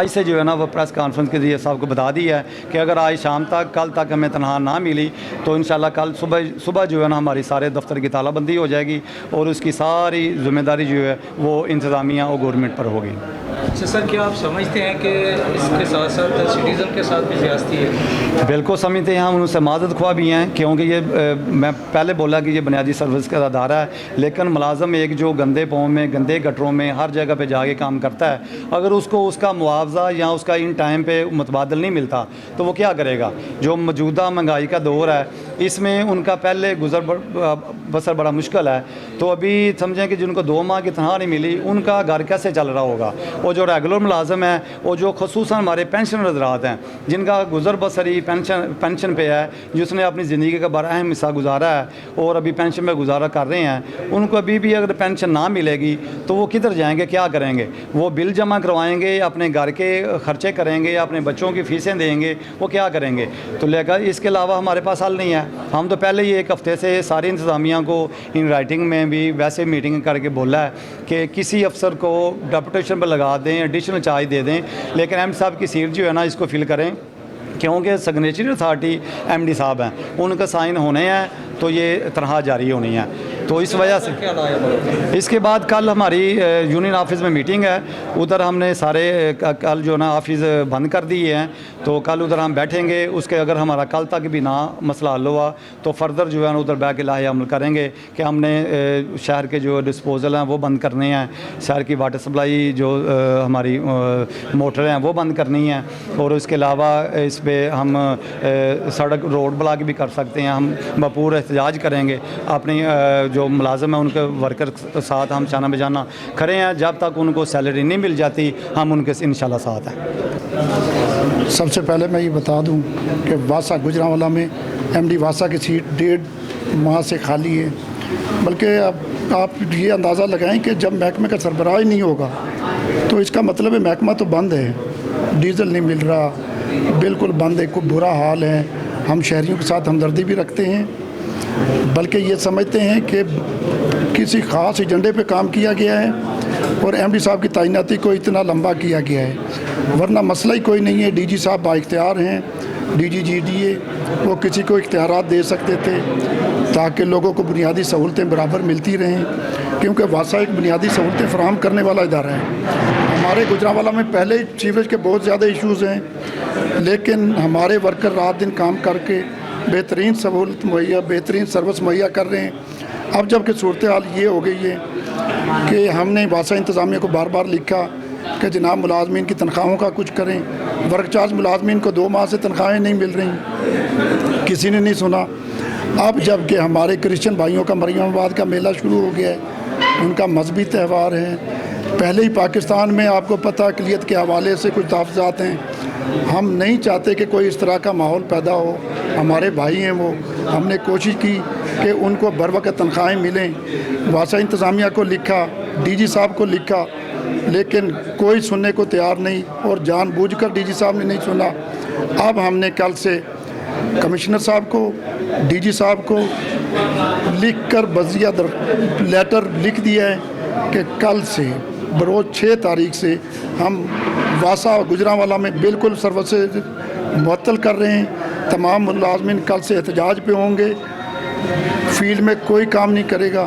आज से जो है ना वो प्रेस कॉन्फ्रेंस के जरिए साहब को बता दिया है कि अगर आज शाम तक कल तक हमें तनख्वाह ना मिली तो इंशाल्लाह कल सुबह जो है ना हमारी सारे दफ्तर की तालाबंदी हो जाएगी और उसकी सारी जिम्मेदारी जो है वो इंतज़ामिया और गवर्नमेंट पर होगी। अच्छा सर, क्या आप समझते हैं कि इसके साथ साथ सिटीज़न के साथ भी ज़्यादती है? बिल्कुल समझते हैं, हम उनसे माजद ख्वाह भी हैं क्योंकि ये मैं पहले बोला कि ये बुनियादी सर्विस का अदारा है, लेकिन मुलाजम एक जो गंदे पाँव में गंदे गटरों में हर जगह पे जाके काम करता है, अगर उसको उसका मुआवजा या उसका इन टाइम पे मुतबादल नहीं मिलता तो वो क्या करेगा। जो मौजूदा महंगाई का दौर है इसमें उनका पहले गुजर बसर बड़ा मुश्किल है, तो अभी समझें कि जिनको 2 माह की तनख्वाह नहीं मिली उनका घर कैसे चल रहा होगा। और जो रेगुलर मुलाजम है और जो खसूसन हमारे पेंशन हजरात हैं जिनका गुजर बसरी पेंशन पे है, जिसने अपनी ज़िंदगी का बड़ा अहम हिस्सा गुजारा है और अभी पेंशन में गुजारा कर रहे हैं, उनको अभी भी अगर पेंशन ना मिलेगी तो वो किधर जाएंगे, क्या करेंगे। वो बिल जमा करवाएंगे, अपने घर के ख़र्चे करेंगे, अपने बच्चों की फ़ीसें देंगे, वो क्या करेंगे। तो लेकर इसके अलावा हमारे पास हल नहीं है। हम तो पहले ही 1 हफ़्ते से सारी इंतज़ामिया को इन राइटिंग में भी वैसे मीटिंग करके बोला है कि किसी अफसर को डेपुटेशन पर लगा दें, एडिशनल चार्ज दे दें, लेकिन एम साहब की सीट जो है ना इसको फिल करें क्योंकि सिग्नेचरी अथॉरिटी MD साहब हैं, उनका साइन होने हैं तो ये तनख्वाह जारी होनी है। तो इस वजह से इसके बाद कल हमारी यूनियन ऑफिस में मीटिंग है, उधर हमने सारे कल जो ना ऑफिस बंद कर दिए हैं, तो कल उधर हम बैठेंगे। उसके अगर हमारा कल तक भी ना मसला हल हुआ तो फर्दर जो है ना उधर बैठ के लाहे अमल करेंगे कि हमने शहर के जो डिस्पोजल हैं वो बंद करने हैं, शहर की वाटर सप्लाई जो हमारी मोटर हैं वो बंद करनी है, और उसके अलावा इस पर हम सड़क रोड ब्लॉक भी कर सकते हैं। हम भरपूर एहतजाज करेंगे, अपनी जो मुलाजम है उनके वर्कर साथ हम शाना बजाना खड़े हैं, जब तक उनको सैलरी नहीं मिल जाती हम उनके इंशाल्लाह साथ हैं। सबसे पहले मैं ये बता दूं कि वासा गुजरांवाला में MD वासा की सीट 1.5 माह से खाली है, बल्कि अब आप ये अंदाज़ा लगाएं कि जब महकमे का सरबराह ही नहीं होगा तो इसका मतलब है महकमा तो बंद है, डीज़ल नहीं मिल रहा, बिल्कुल बंद है, खूब बुरा हाल है। हम शहरियों के साथ हमदर्दी भी रखते हैं, बल्कि ये समझते हैं कि किसी ख़ास एजेंडे पे काम किया गया है और MD साहब की तैनाती को इतना लंबा किया गया है, वरना मसला ही कोई नहीं है। DG साहब बाइख्तियार हैं, DG GDA, वो किसी को इख्तियारात दे सकते थे ताकि लोगों को बुनियादी सहूलतें बराबर मिलती रहें, क्योंकि वासा एक बुनियादी सहूलतें फराहम करने वाला इदारा है। हमारे गुजरांवाला में पहले ही सीवरेज के बहुत ज़्यादा इश्यूज़ हैं, लेकिन हमारे वर्कर रात दिन काम करके बेहतरीन सहूलत मुहैया, बेहतरीन सर्विस मुहैया कर रहे हैं। अब जबकि सूरत हाल ये हो गई है कि हमने वासा इंतज़ामिया को बार बार लिखा कि जनाब मुलाजमीन की तनख्वाहों का कुछ करें। वर्क चार्ज मुलाजमीन को 2 माह से तनख्वाहें नहीं मिल रही, किसी ने नहीं सुना। अब जबकि हमारे क्रिश्चियन भाइयों का मरियमाबाद का मेला शुरू हो गया है, उनका मजहबी त्यौहार है। पहले ही पाकिस्तान में आपको पता अक़लियत के हवाले से कुछ तहफ़्ज़ात हैं, हम नहीं चाहते कि कोई इस तरह का माहौल पैदा हो। हमारे भाई हैं वो, हमने कोशिश की कि उनको बर वक़्त तनख्वाहें मिलें। वासा इंतज़ामिया को लिखा, DG साहब को लिखा, लेकिन कोई सुनने को तैयार नहीं और जानबूझकर DG साहब ने नहीं सुना। अब हमने कल से कमिश्नर साहब को, DG साहब को लिख कर बज़िया लेटर लिख दिया है कि कल से बरोज़ 6 तारीख से हम वासा गुजरांवाला में बिल्कुल सर्विसेज मुअत्तल कर रहे हैं। तमाम मुलाजमीन कल से एहतजाज पे होंगे, फील्ड में कोई काम नहीं करेगा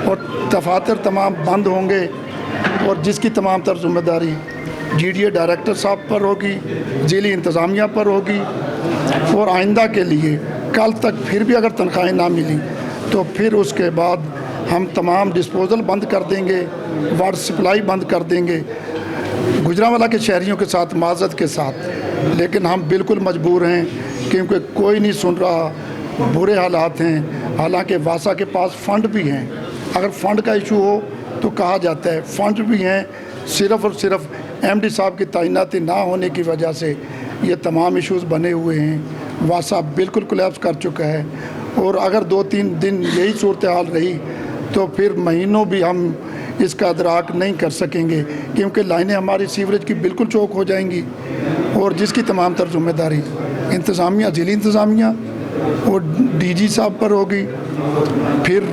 और दफातर तमाम बंद होंगे, और जिसकी तमाम तर जिम्मेदारी GDA डायरेक्टर साहब पर होगी, ज़िली इंतज़ामिया पर होगी। और आइंदा के लिए कल तक फिर भी अगर तनख्वाहें ना मिली तो फिर उसके बाद हम तमाम डिस्पोजल बंद कर देंगे, वाटर सप्लाई बंद कर देंगे, गुजरांवाला के शहरियों के साथ माजत के साथ। लेकिन हम बिल्कुल मजबूर हैं क्योंकि कोई नहीं सुन रहा, बुरे हालात हैं। हालांकि वासा के पास फ़ंड भी हैं, अगर फ़ंड का इशू हो तो कहा जाता है फ़ंड भी हैं, सिर्फ़ और सिर्फ MD साहब की तैनाती ना होने की वजह से ये तमाम इश्यूज़ बने हुए हैं। वासा बिल्कुल कोलैप्स कर चुका है, और अगर 2-3 दिन यही सूरत हाल रही तो फिर महीनों भी हम इसका अदराक नहीं कर सकेंगे, क्योंकि लाइनें हमारी सीवरेज की बिल्कुल चौक हो जाएंगी, और जिसकी तमाम तर जिम्मेदारी इंतज़ामिया, ज़िली इंतज़ामिया और DG साहब पर होगी। फिर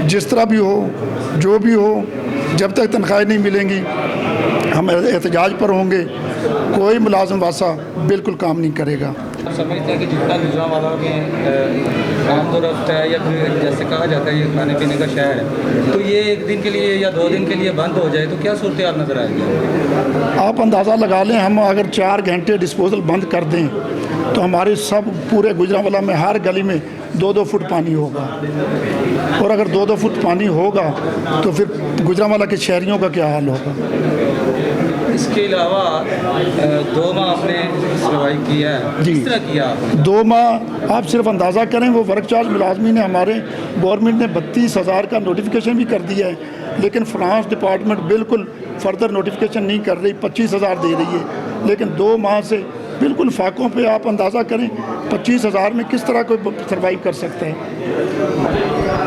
जिस तरह भी हो, जो भी हो, जब तक तनख्वाहें नहीं मिलेंगी हम एहतजाज पर होंगे। कोई मुलाजिम वासा बिल्कुल काम नहीं करेगा। आप समझते हैं कि जितना गुजरांवाला में आमदोरफ्त है या फिर जैसे कहा जाता है ये खाने पीने का शहर है, तो ये एक दिन के लिए या 2 दिन के लिए बंद हो जाए तो क्या सूरत हाल नज़र आएगी? आप अंदाज़ा लगा लें, हम अगर 4 घंटे डिस्पोजल बंद कर दें तो हमारे सब पूरे गुजरांवाला में हर गली में 2-2 फुट पानी होगा, और अगर 2-2 फुट पानी होगा तो फिर गुजरांवाला के शहरियों का क्या हाल होगा। इसके अलावा 2 माह आपने सर्वाइव किया है, जी। किस तरह किया आपने? 2 माह आप सिर्फ अंदाज़ा करें, वो वर्क चार्ज मुलाजमीन ने हमारे गवर्नमेंट ने 32,000 का नोटिफिकेशन भी कर दिया है, लेकिन फ्रांस डिपार्टमेंट बिल्कुल फर्दर नोटिफिकेशन नहीं कर रही, 25,000 दे रही है, लेकिन 2 माह से बिल्कुल फाकों पे आप अंदाज़ा करें 25,000 में किस तरह कोई सर्वाइव कर सकता है।